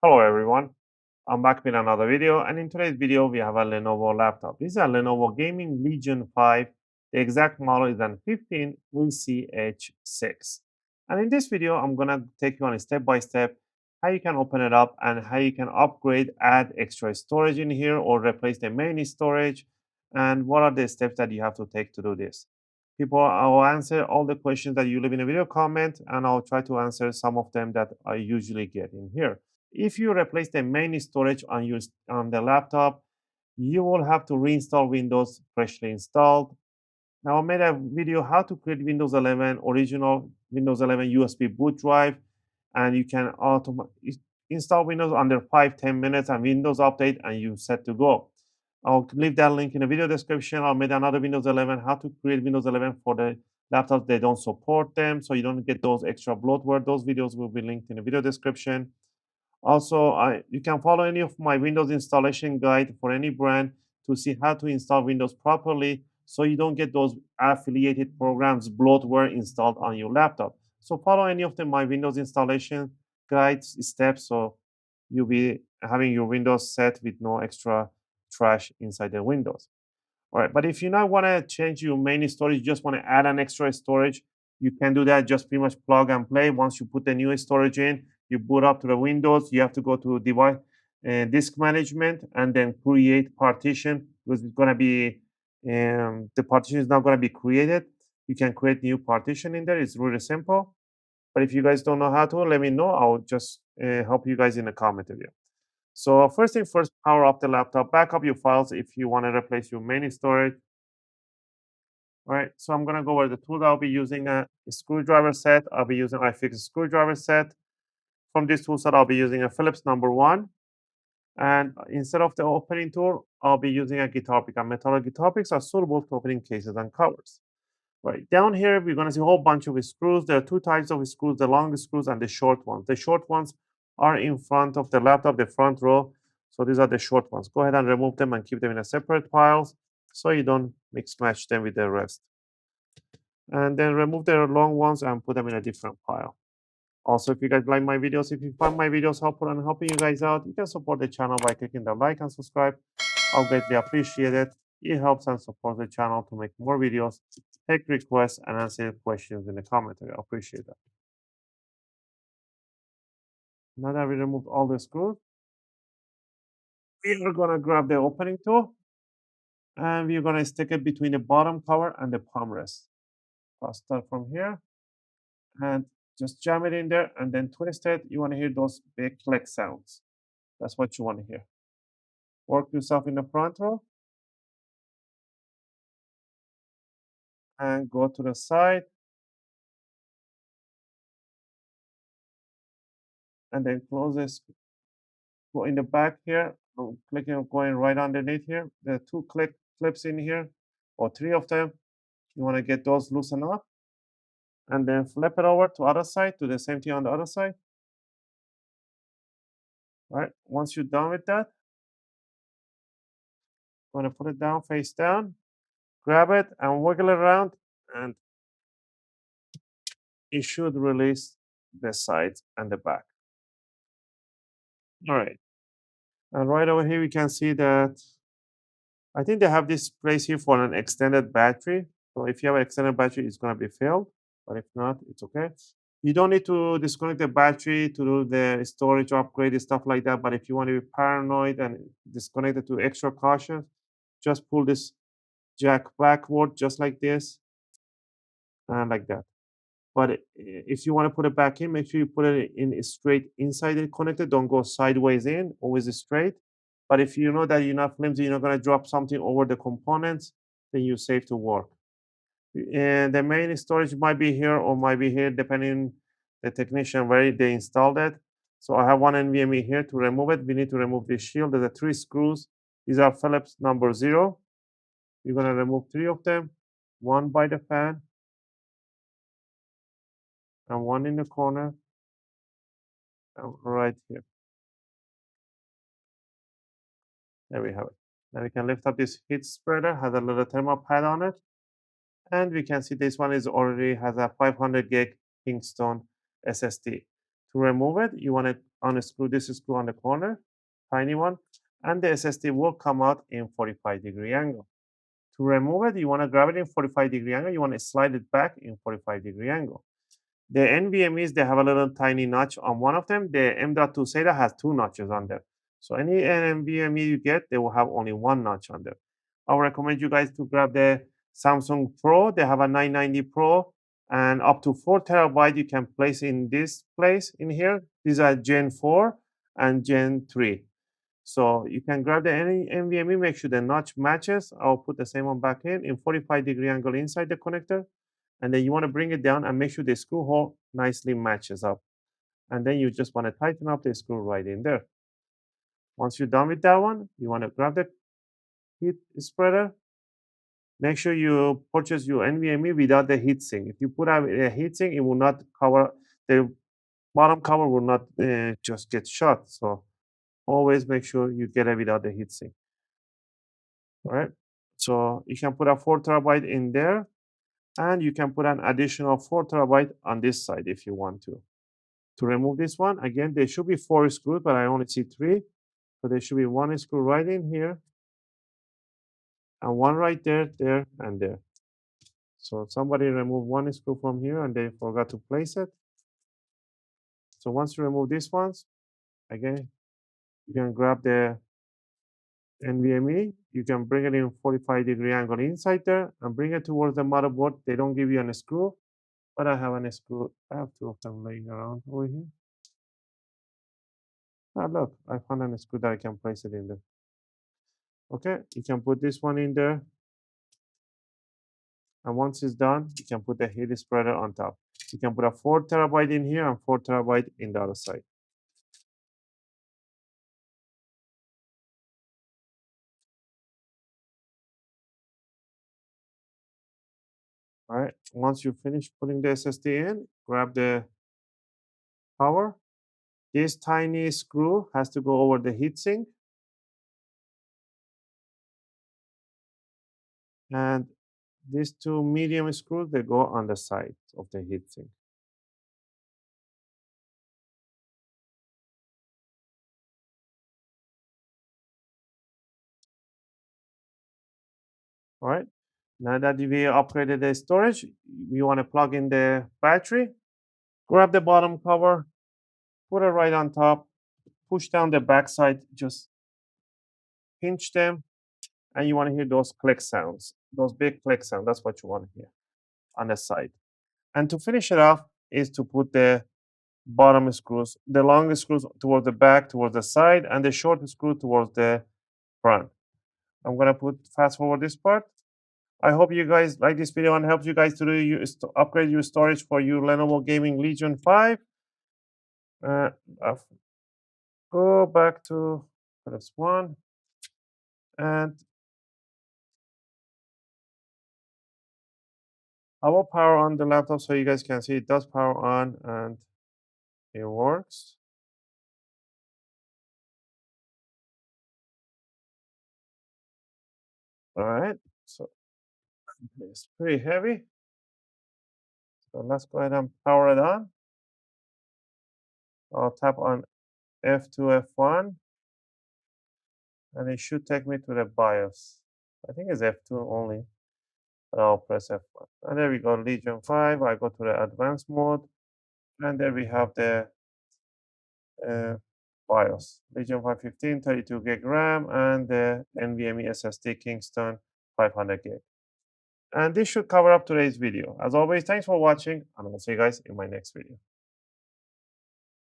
Hello everyone, I'm back with another video, and in today's video we have a Lenovo laptop. This is a Lenovo Gaming Legion 5. The exact model is an 15ECH6. And in this video I'm gonna take you on a step-by-step how you can open it up and how you can upgrade, add extra storage in here or replace the main storage, and what are the steps that you have to take to do this. I'll answer all the questions that you leave in a video comment, and I'll try to answer some of them that I usually get in here. If you replace the main storage on the laptop, you will have to reinstall Windows freshly installed. Now, I made a video how to create Windows 11 original Windows 11 USB boot drive, and you can install Windows under 5-10 minutes and Windows update, and you're set to go. I'll leave that link in the video description. I'll make another Windows 11 how to create Windows 11 for the laptops they don't support them, so you don't get those extra bloatware. Those videos will be linked in the video description. Also, you can follow any of my Windows installation guide for any brand to see how to install Windows properly so you don't get those affiliated programs bloatware installed on your laptop. So follow any of my Windows installation guides steps so you'll be having your Windows set with no extra trash inside the Windows. All right, but if you now want to change your main storage, you just want to add an extra storage, you can do that. Just pretty much plug and play. Once you put the new storage in, you boot up to the Windows. You have to go to device disk management and then create partition, because it's going to be the partition is not going to be created. You can create new partition in there. It's really simple. But if you guys don't know how to, let me know. I'll just help you guys in the comment area. So first thing first, power up the laptop, back up your files if you want to replace your main storage. All right, so I'm gonna go over the tools. I'll be using a screwdriver set. I'll be using iFix screwdriver set. From this tool set, I'll be using a Phillips #1. And instead of the opening tool, I'll be using a guitar pick. And metallic guitar picks are suitable for opening cases and covers. Right, down here, we're gonna see a whole bunch of screws. There are two types of screws, the long screws and the short ones. The short ones are in front of the laptop, the front row. So these are the short ones. Go ahead and remove them and keep them in a separate piles so you don't mix match them with the rest. And then remove the long ones and put them in a different pile. Also, if you guys like my videos, if you find my videos helpful and helping you guys out, you can support the channel by clicking the like and subscribe. I'll greatly appreciate it. It helps and supports the channel to make more videos, take requests, and answer questions in the comment area. I appreciate that. Now that we removed all the screws, we are going to grab the opening tool and we're going to stick it between the bottom cover and the palm rest. I'll start from here and just jam it in there and then twist it. You want to hear those big click sounds. That's what you want to hear. Work yourself in the front row and go to the side and then close this. Go in the back here, clicking, going right underneath here. There are two clips in here, or three of them. You want to get those loosened up and then flip it over to other side, do the same thing on the other side. All right, once you're done with that, I'm going to put it down, face down, grab it and wiggle it around, and it should release the sides and the back. All right, and right over here we can see that I think they have this place here for an extended battery. So if you have an extended battery, it's going to be filled, but if not, it's okay. You don't need to disconnect the battery to do the storage upgrade and stuff like that. But if you want to be paranoid and disconnect it to extra caution, just pull this jack backward just like this and like that. But if you want to put it back in, make sure you put it in straight inside the connector. Don't go sideways in, always straight. But if you know that you're not flimsy, you're not going to drop something over the components, then you're safe to work. And the main storage might be here or might be here, depending the technician where they installed it. So I have one NVMe here. To remove it, we need to remove this shield. There's 3 screws. These are Phillips #0. You're going to remove 3 of them, one by the fan and one in the corner and right here. There we have it. Now we can lift up this heat spreader, has a little thermal pad on it, And we can see this one is already has a 500 gig Kingston SSD. To remove it, you want to unscrew this screw on the corner, tiny one, and the SSD will come out in 45-degree angle. To remove it, you want to grab it in 45-degree angle. You want to slide it back in 45-degree angle. The NVMEs, they have a little tiny notch on one of them. The M.2 SATA has two notches on them. So any NVMe you get, they will have only one notch on them. I would recommend you guys to grab the Samsung Pro. They have a 990 Pro and up to 4 TB you can place in this place in here. These are Gen 4 and Gen 3. So you can grab the any NVMe, make sure the notch matches. I'll put the same one back in 45-degree angle inside the connector. And then you want to bring it down and make sure the screw hole nicely matches up. And then you just want to tighten up the screw right in there. Once you're done with that one, you want to grab the heat spreader. Make sure you purchase your NVMe without the heatsink. If you put a heatsink, it will not cover, the bottom cover will not just get shut. So always make sure you get it without the heatsink. All right. So you can put a 4 TB in there, and you can put an additional 4 TB on this side if you want to. To remove this one, again, there should be 4 screws, but I only see 3. So there should be 1 screw right in here, and one right there, there, and there. So somebody removed 1 screw from here and they forgot to place it. So once you remove these ones, again, you can grab the NVMe. You can bring it in 45-degree angle inside there and bring it towards the motherboard. They don't give you a screw, but I have a screw. I have 2 of them laying around over here. Ah, look, I found a screw that I can place it in there. Okay, you can put this one in there. And once it's done, you can put the heat spreader on top. You can put a 4 TB in here and 4 TB in the other side. All right. Once you finish putting the SSD in, grab the power. This tiny screw has to go over the heatsink. And these 2 medium screws, they go on the side of the heatsink. All right. Now that we upgraded the storage, you want to plug in the battery. Grab the bottom cover, put it right on top, push down the back side, just pinch them, and you want to hear those click sounds, those big click sounds. That's what you want to hear on the side. And to finish it off is to put the bottom screws, the longest screws towards the back, towards the side, and the short screw towards the front. I'm gonna put fast forward this part. I hope you guys like this video and helps you guys to upgrade your storage for your Lenovo Gaming Legion 5. I'll go back to this one, and I will power on the laptop so you guys can see it does power on and it works. All right, so it's pretty heavy. So let's go ahead and power it on. I'll tap on F2, F1, and it should take me to the BIOS. I think it's F2 only, but I'll press F1. And there we go, Legion 5. I go to the advanced mode, and there we have the uh, BIOS. Legion 515, 32 gig RAM, and the NVMe SSD Kingston 500 gig. And this should cover up today's video. As always, thanks for watching, and I'll see you guys in my next video.